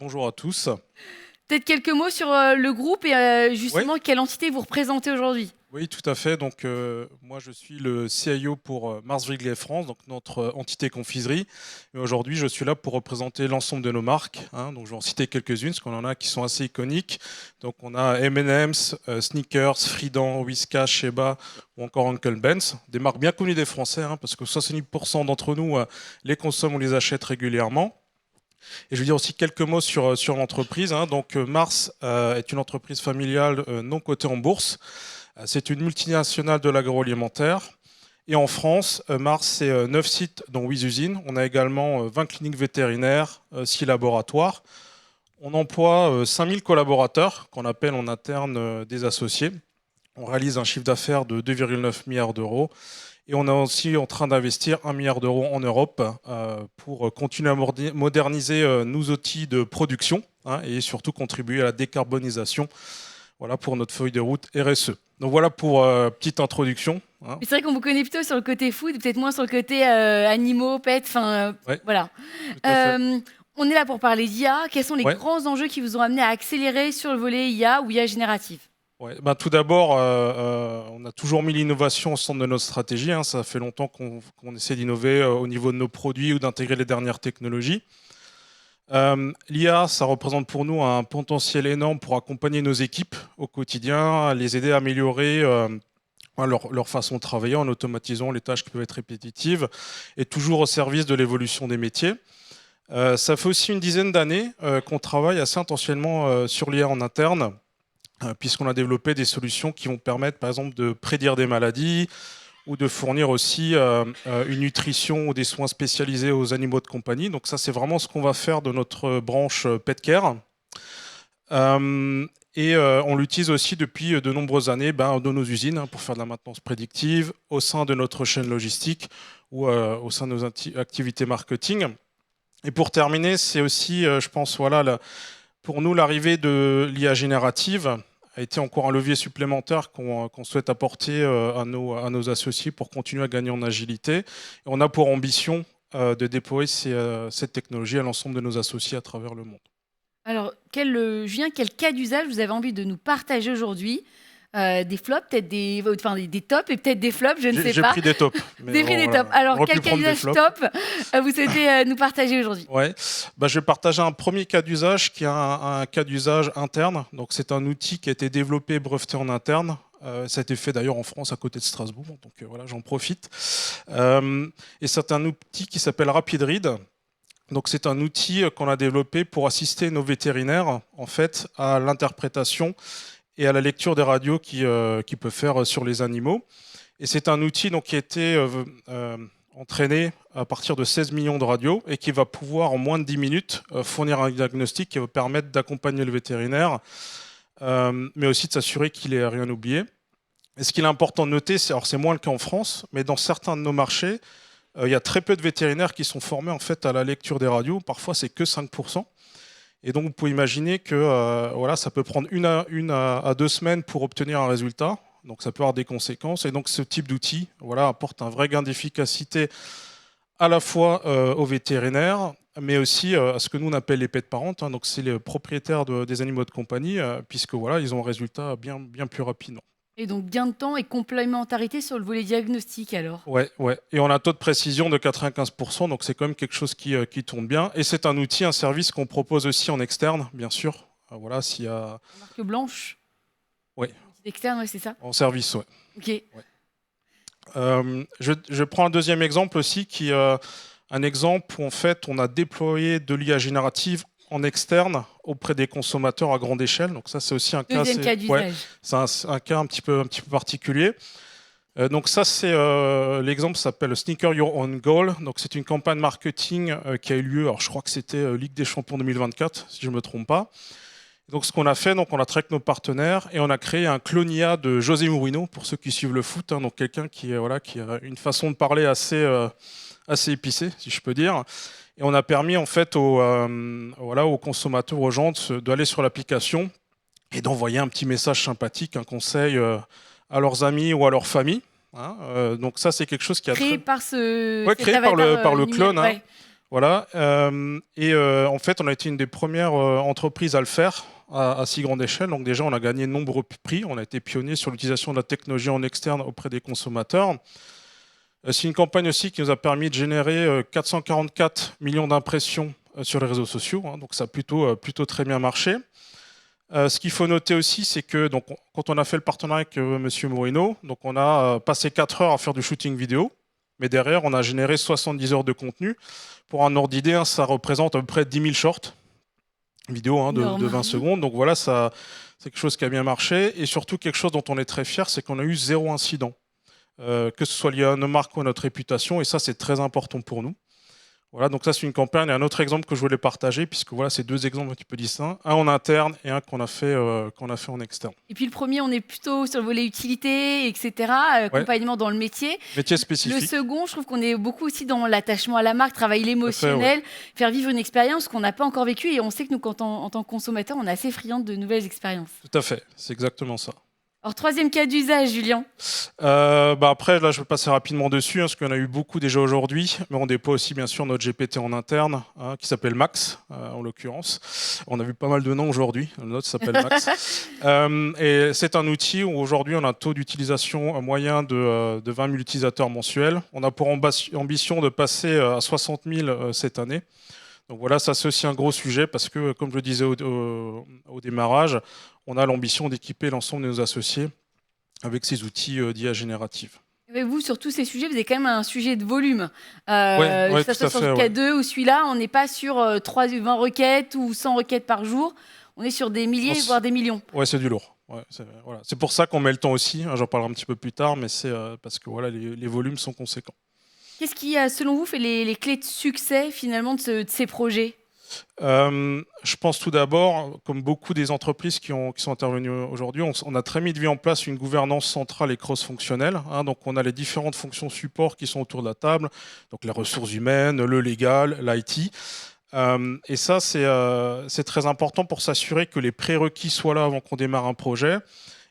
Bonjour à tous. Peut-être quelques mots sur le groupe et Oui, justement quelle entité vous représentez aujourd'hui. oui, tout à fait. Donc, moi, je suis le CIO pour Mars Wrigley France, donc notre entité confiserie. Et aujourd'hui, je suis là pour représenter l'ensemble de nos marques, hein. Donc, je vais en citer quelques-unes, parce qu'on en a qui sont assez iconiques. Donc, on a M&M's, Snickers, Fridan, Whiskas, Sheba ou encore Uncle Ben's, des marques bien connues des Français, hein, parce que 70% d'entre nous les consomment ou les achètent régulièrement. Et je veux dire aussi quelques mots sur l'entreprise, hein. Donc, Mars est une entreprise familiale non cotée en bourse. C'est une multinationale de l'agroalimentaire. Et en France, Mars, c'est 9 sites, dont 8 usines. On a également 20 cliniques vétérinaires, 6 laboratoires. On emploie 5000 collaborateurs, qu'on appelle en interne des associés. On réalise un chiffre d'affaires de 2,9 milliards d'euros. Et on est aussi en train d'investir 1 milliard d'euros en Europe pour continuer à moderniser nos outils de production, hein, et surtout contribuer à la décarbonisation. Voilà pour notre feuille de route RSE. Donc voilà pour petite introduction, hein. Mais c'est vrai qu'on vous connaît plutôt sur le côté food, peut-être moins sur le côté animaux, pets, enfin Ouais, voilà. tout à fait. Euh, on est là pour parler d'IA. Quels sont les Ouais, grands enjeux qui vous ont amené à accélérer sur le volet IA ou IA générative? ouais. Ben, tout d'abord, on a toujours mis l'innovation au centre de notre stratégie, hein. Ça fait longtemps qu'on essaie d'innover au niveau de nos produits ou d'intégrer les dernières technologies. L'IA, ça représente pour nous un potentiel énorme pour accompagner nos équipes au quotidien, les aider à améliorer leur façon de travailler en automatisant les tâches qui peuvent être répétitives et toujours au service de l'évolution des métiers. Ça fait aussi une dizaine d'années qu'on travaille assez intentionnellement sur l'IA en interne, puisqu'on a développé des solutions qui vont permettre, par exemple, de prédire des maladies ou de fournir aussi une nutrition ou des soins spécialisés aux animaux de compagnie. Donc ça, c'est vraiment ce qu'on va faire de notre branche Pet Care. On l'utilise aussi depuis de nombreuses années dans nos usines, hein, pour faire de la maintenance prédictive, au sein de notre chaîne logistique ou au sein de nos activités marketing. Et pour terminer, c'est aussi, je pense, voilà, pour nous, l'arrivée de l'IA générative a été encore un levier supplémentaire qu'on souhaite apporter à nos associés pour continuer à gagner en agilité. Et on a pour ambition de déployer cette technologie à l'ensemble de nos associés à travers le monde. Alors, Julien, quel cas d'usage vous avez envie de nous partager aujourd'hui? Des flops, peut-être des tops et peut-être des flops, je ne sais J'ai pas. pris des tops, mais Des prix bon, des tops. on Alors, aurait pu quel cas prendre des d'usage flops. top vous souhaitez nous partager aujourd'hui? Ouais. Je vais partager un premier cas d'usage qui est un cas d'usage interne. Donc, c'est un outil qui a été développé et breveté en interne. Ça a été fait d'ailleurs en France à côté de Strasbourg. Donc voilà, j'en profite. Et c'est un outil qui s'appelle RapidRead. Donc c'est un outil qu'on a développé pour assister nos vétérinaires en fait à l'interprétation et à la lecture des radios qu'ils peuvent faire sur les animaux. Et c'est un outil donc, qui a été entraîné à partir de 16 millions de radios et qui va pouvoir en moins de 10 minutes fournir un diagnostic qui va permettre d'accompagner le vétérinaire, mais aussi de s'assurer qu'il n'ait rien oublié. Et ce qu'il est important de noter, c'est moins le cas en France, mais dans certains de nos marchés, il y a très peu de vétérinaires qui sont formés en fait à la lecture des radios. Parfois, c'est que 5%. Et donc, vous pouvez imaginer que voilà, ça peut prendre une à 2 semaines pour obtenir un résultat. Donc, ça peut avoir des conséquences. Et donc, ce type d'outil voilà, apporte un vrai gain d'efficacité à la fois aux vétérinaires, mais aussi à ce que nous on appelle les pet parents, hein. Donc, c'est les propriétaires des animaux de compagnie, puisque voilà, ils ont un résultat bien plus rapidement. Et donc, gain de temps et complémentarité sur le volet diagnostic alors. Ouais, ouais. Et on a un taux de précision de 95%, donc c'est quand même quelque chose qui tourne bien. Et c'est un outil, un service qu'on propose aussi en externe, bien sûr. Voilà, s'il y a. Marque blanche, Ouais, externe, ouais, c'est ça. en service, ouais. Ok. Ouais. Je prends un deuxième exemple aussi, qui un exemple où en fait on a déployé de l'IA générative en externe auprès des consommateurs à grande échelle. Donc ça, c'est aussi un cas, Deuxième cas ouais, d'usage. c'est un cas un petit peu particulier. Donc ça, c'est l'exemple s'appelle Sneaker Your Own Goal. Donc c'est une campagne marketing qui a eu lieu. Alors je crois que c'était Ligue des Champions 2024, si je ne me trompe pas. Donc ce qu'on a fait, donc on a travaillé avec nos partenaires et on a créé un clonia de José Mourinho pour ceux qui suivent le foot. Hein, donc quelqu'un voilà, qui a une façon de parler assez épicée, si je peux dire. Et on a permis en fait voilà, aux consommateurs, aux gens d'aller sur l'application et d'envoyer un petit message sympathique, un conseil à leurs amis ou à leur famille. Hein. Donc ça, c'est quelque chose qui a Créé très... par Ouais, cet créé avatar par le numérique. clone, hein. Ouais. Voilà. En fait, on a été une des premières entreprises à le faire à si grande échelle. Donc déjà, on a gagné de nombreux prix. On a été pionnier sur l'utilisation de la technologie en externe auprès des consommateurs. C'est une campagne aussi qui nous a permis de générer 444 millions d'impressions sur les réseaux sociaux. Donc ça a plutôt très bien marché. Ce qu'il faut noter aussi, c'est que donc, quand on a fait le partenariat avec Monsieur Moreno, donc on a passé 4 heures à faire du shooting vidéo, mais derrière, on a généré 70 heures de contenu. Pour un ordre d'idée, ça représente à peu près 10 000 shorts vidéo de 20 secondes. Donc voilà, c'est quelque chose qui a bien marché. Et surtout, quelque chose dont on est très fier, c'est qu'on a eu 0 incident. Que ce soit lié à nos marques ou à notre réputation. Et ça, c'est très important pour nous. Voilà, donc ça c'est une campagne. Et un autre exemple que je voulais partager, puisque voilà, c'est 2 exemples un petit peu distincts, un en interne et un qu'on a fait en externe. Et puis le premier, on est plutôt sur le volet utilité, etc., accompagnement dans le métier. Métier spécifique. Le second, je trouve qu'on est beaucoup aussi dans l'attachement à la marque, travailler l'émotionnel, faire vivre une expérience qu'on n'a pas encore vécue. Et on sait que nous, en tant que consommateurs, on est assez friands de nouvelles expériences. Tout à fait, c'est exactement ça. Alors, troisième cas d'usage, Julien. Après, là, je vais passer rapidement dessus, parce qu'il y en a eu beaucoup déjà aujourd'hui, mais on déploie aussi, bien sûr, notre GPT en interne, qui s'appelle Max, en l'occurrence. On a vu pas mal de noms aujourd'hui, le nôtre s'appelle Max. Et c'est un outil où aujourd'hui, on a un taux d'utilisation moyen de 20 000 utilisateurs mensuels. On a pour ambition de passer à 60 000 cette année. Donc voilà, ça c'est aussi un gros sujet parce que, comme je le disais au démarrage, on a l'ambition d'équiper l'ensemble de nos associés avec ces outils d'IA générative. Mais vous, sur tous ces sujets, vous avez quand même un sujet de volume. Ouais, que ça soit sur le K2 ou celui-là, on n'est pas sur 20 requêtes ou 100 requêtes par jour. On est sur des milliers, voire des millions. Ouais, c'est du lourd. Ouais, c'est pour ça qu'on met le temps aussi. J'en parlerai un petit peu plus tard, mais c'est parce que voilà, les volumes sont conséquents. Qu'est-ce qui, selon vous, fait les clés de succès finalement de ces projets ? Je pense tout d'abord, comme beaucoup des entreprises qui sont intervenues aujourd'hui, on a très vite mis en place une gouvernance centrale et cross-fonctionnelle. Donc on a les différentes fonctions support qui sont autour de la table, donc les ressources humaines, le légal, l'IT. Et ça, c'est très important pour s'assurer que les prérequis soient là avant qu'on démarre un projet.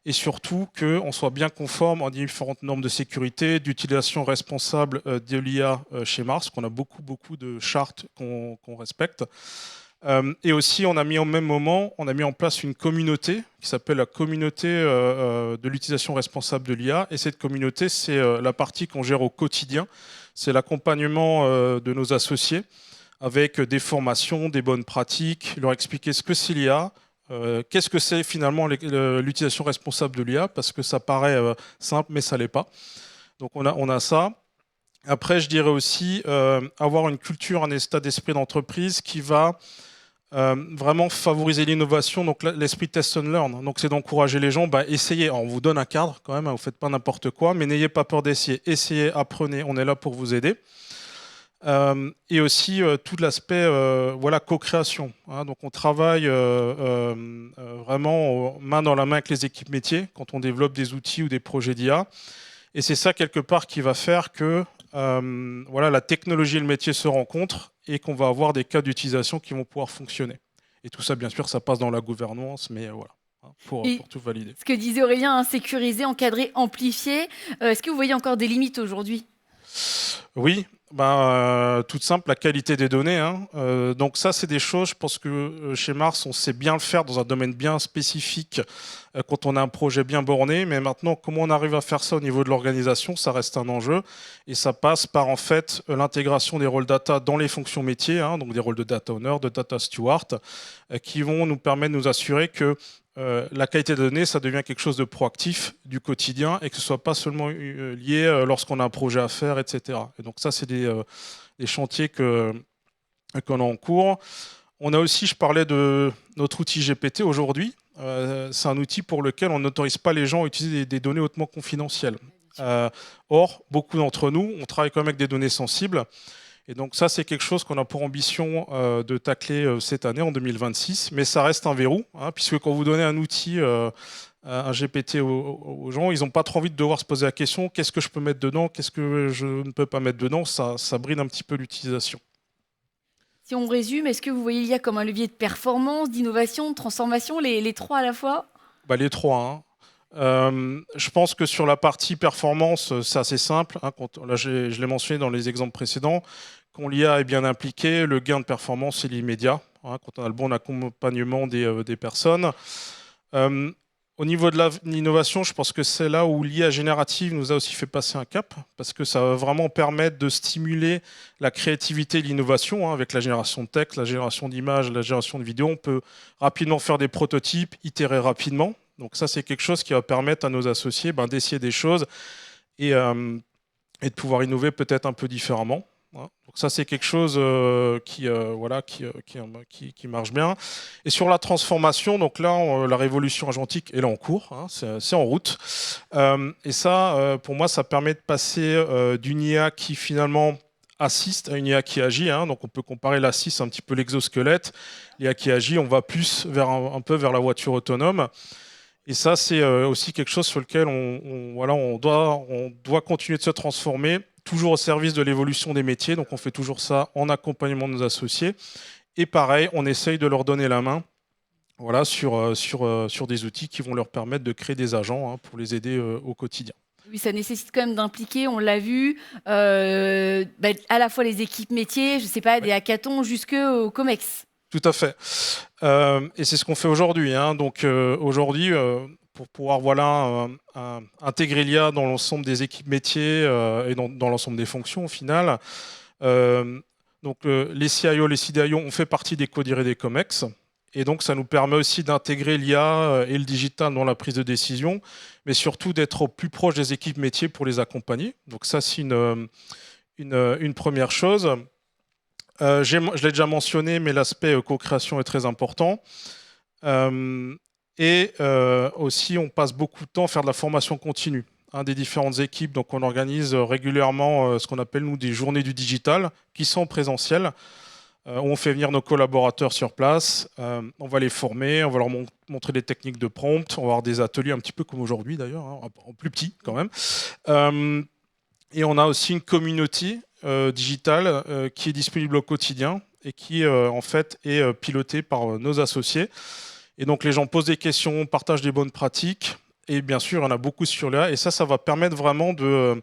Et surtout qu'on soit bien conforme aux différentes normes de sécurité, d'utilisation responsable de l'IA chez Mars, qu'on a beaucoup de chartes qu'on respecte. Et aussi, on a mis au même moment, on a mis en place une communauté qui s'appelle la communauté de l'utilisation responsable de l'IA. Et cette communauté, c'est la partie qu'on gère au quotidien. C'est l'accompagnement de nos associés avec des formations, des bonnes pratiques, leur expliquer ce que c'est l'IA, qu'est-ce que c'est finalement l'utilisation responsable de l'IA, parce que ça paraît simple, mais ça ne l'est pas. Donc on a ça. Après, je dirais aussi avoir une culture, un état d'esprit d'entreprise qui va vraiment favoriser l'innovation, donc l'esprit test and learn. Donc c'est d'encourager les gens, essayez. Alors, on vous donne un cadre quand même, vous ne faites pas n'importe quoi, mais n'ayez pas peur d'essayer. Essayez, apprenez, on est là pour vous aider. Et aussi tout l'aspect co-création. Donc on travaille vraiment main dans la main avec les équipes métiers quand on développe des outils ou des projets d'IA. Et c'est ça quelque part qui va faire que la technologie et le métier se rencontrent et qu'on va avoir des cas d'utilisation qui vont pouvoir fonctionner. Et tout ça, bien sûr, ça passe dans la gouvernance, mais voilà. Pour tout valider. Ce que disait Aurélien, sécuriser, encadrer, amplifier. Est-ce que vous voyez encore des limites aujourd'hui ? Oui, toute simple, la qualité des données. Donc ça, c'est des choses, je pense que chez Mars, on sait bien le faire dans un domaine bien spécifique quand on a un projet bien borné. Mais maintenant, comment on arrive à faire ça au niveau de l'organisation, ça reste un enjeu. Et ça passe par en fait l'intégration des rôles data dans les fonctions métiers, donc des rôles de data owner, de data steward, qui vont nous permettre de nous assurer que la qualité de données, ça devient quelque chose de proactif du quotidien et que ce ne soit pas seulement lié lorsqu'on a un projet à faire, etc. Et donc ça, c'est des chantiers qu'on a en cours. On a aussi, je parlais de notre outil GPT aujourd'hui. C'est un outil pour lequel on n'autorise pas les gens à utiliser des données hautement confidentielles. Or, beaucoup d'entre nous, on travaille quand même avec des données sensibles. Et donc ça, c'est quelque chose qu'on a pour ambition de tacler cette année, en 2026. Mais ça reste un verrou, puisque quand vous donnez un outil, un GPT aux gens, ils n'ont pas trop envie de devoir se poser la question, qu'est-ce que je peux mettre dedans, qu'est-ce que je ne peux pas mettre dedans, ça bride un petit peu l'utilisation. Si on résume, est-ce que vous voyez l'IA comme un levier de performance, d'innovation, de transformation, les trois à la fois ? Les trois. Je pense que sur la partie performance, c'est assez simple. Hein, là, je l'ai mentionné dans les exemples précédents. Quand l'IA est bien impliquée, le gain de performance est immédiat. Hein, quand on a le bon accompagnement des personnes. Au niveau de l'innovation, je pense que c'est là où l'IA générative nous a aussi fait passer un cap, parce que ça va vraiment permettre de stimuler la créativité et l'innovation. Hein, avec la génération de texte, la génération d'images, la génération de vidéos, on peut rapidement faire des prototypes, itérer rapidement. Donc ça, c'est quelque chose qui va permettre à nos associés d'essayer des choses et de pouvoir innover peut-être un peu différemment. Donc ça, c'est quelque chose qui marche bien. Et sur la transformation, donc là, la révolution agentique est là en cours, hein, c'est en route. Et ça, pour moi, ça permet de passer d'une IA qui finalement assiste à une IA qui agit. Hein, donc on peut comparer l'assist un petit peu l'exosquelette. L'IA qui agit, on va plus vers un peu vers la voiture autonome. Et ça, c'est aussi quelque chose sur lequel on doit continuer de se transformer, toujours au service de l'évolution des métiers. Donc on fait toujours ça en accompagnement de nos associés. Et pareil, on essaye de leur donner la main sur des outils qui vont leur permettre de créer des agents pour les aider au quotidien. Oui, ça nécessite quand même d'impliquer, on l'a vu, à la fois les équipes métiers, je ne sais pas, des hackathons jusqu'au COMEX. Tout à fait. Et c'est ce qu'on fait aujourd'hui. Hein. Donc aujourd'hui, pour pouvoir intégrer l'IA dans l'ensemble des équipes métiers et dans l'ensemble des fonctions au final, donc les CIO, les CDIO ont fait partie des CODIR et des COMEX. Et donc ça nous permet aussi d'intégrer l'IA et le digital dans la prise de décision, mais surtout d'être au plus proche des équipes métiers pour les accompagner. Donc ça, c'est une première chose. Je l'ai déjà mentionné, mais l'aspect co-création est très important. Aussi, on passe beaucoup de temps à faire de la formation continue des différentes équipes. Donc, on organise régulièrement ce qu'on appelle, nous, des journées du digital qui sont présentielles. Où on fait venir nos collaborateurs sur place. On va les former, on va leur montrer des techniques de prompt. On va avoir des ateliers un petit peu comme aujourd'hui, d'ailleurs, en plus petit quand même. Et on a aussi une communauté digitale qui est disponible au quotidien et qui en fait est pilotée par nos associés. Et donc les gens posent des questions, partagent des bonnes pratiques et bien sûr il y en a beaucoup sur l'IA et ça va permettre vraiment de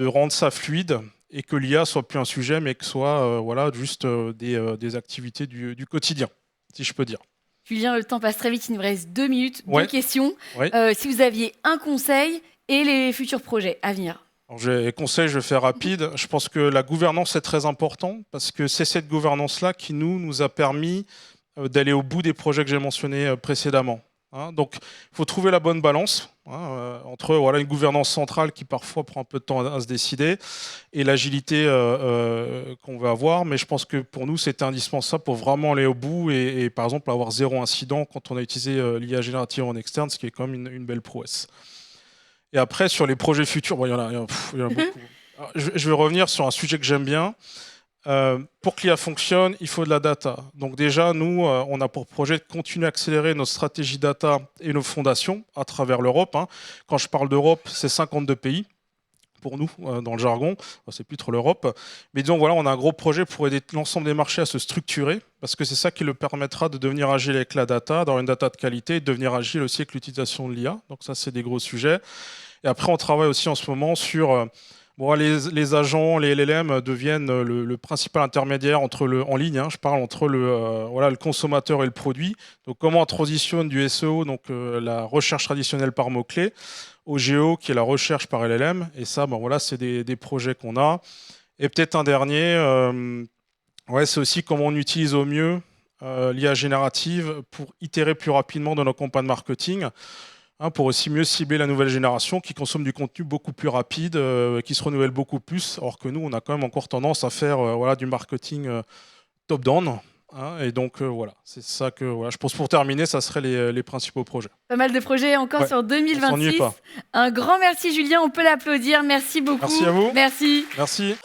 rendre ça fluide et que l'IA soit plus un sujet mais que soit juste des activités du quotidien, si je peux dire. Julien, le temps passe très vite, il nous reste 2 minutes, Ouais. 2 questions. Ouais. Si vous aviez un conseil et les futurs projets à venir. Les conseils, je vais faire rapide. Je pense que la gouvernance est très importante parce que c'est cette gouvernance-là qui nous a permis d'aller au bout des projets que j'ai mentionnés précédemment. Hein, donc, il faut trouver la bonne balance entre une gouvernance centrale qui parfois prend un peu de temps à se décider et l'agilité qu'on veut avoir. Mais je pense que pour nous, c'était indispensable pour vraiment aller au bout et par exemple avoir 0 incident quand on a utilisé l'IA générative en externe, ce qui est quand même une belle prouesse. Et après, sur les projets futurs, il y en a beaucoup. Alors, je vais revenir sur un sujet que j'aime bien. Pour que l'IA fonctionne, il faut de la data. Donc déjà, nous, on a pour projet de continuer à accélérer nos stratégies data et nos fondations à travers l'Europe. Hein. Quand je parle d'Europe, c'est 52 pays. Pour nous, dans le jargon, c'est plus trop l'Europe. Mais disons, on a un gros projet pour aider l'ensemble des marchés à se structurer, parce que c'est ça qui le permettra de devenir agile avec la data, d'avoir une data de qualité, et de devenir agile aussi avec l'utilisation de l'IA. Donc ça, c'est des gros sujets. Et après, on travaille aussi en ce moment sur... les agents, les LLM deviennent le principal intermédiaire en ligne, hein, je parle entre le consommateur et le produit. Donc comment on transitionne du SEO, donc la recherche traditionnelle par mots-clés, au GEO qui est la recherche par LLM. Et ça, c'est des projets qu'on a. Et peut-être un dernier, c'est aussi comment on utilise au mieux l'IA générative pour itérer plus rapidement dans nos campagnes marketing. Pour aussi mieux cibler la nouvelle génération qui consomme du contenu beaucoup plus rapide, qui se renouvelle beaucoup plus, alors que nous, on a quand même encore tendance à faire du marketing top-down. Et donc, c'est ça que je pense pour terminer, ça serait les principaux projets. Pas mal de projets encore sur 2026. On s'ennuie pas. Un grand merci, Julien, on peut l'applaudir. Merci beaucoup. Merci à vous. Merci. Merci.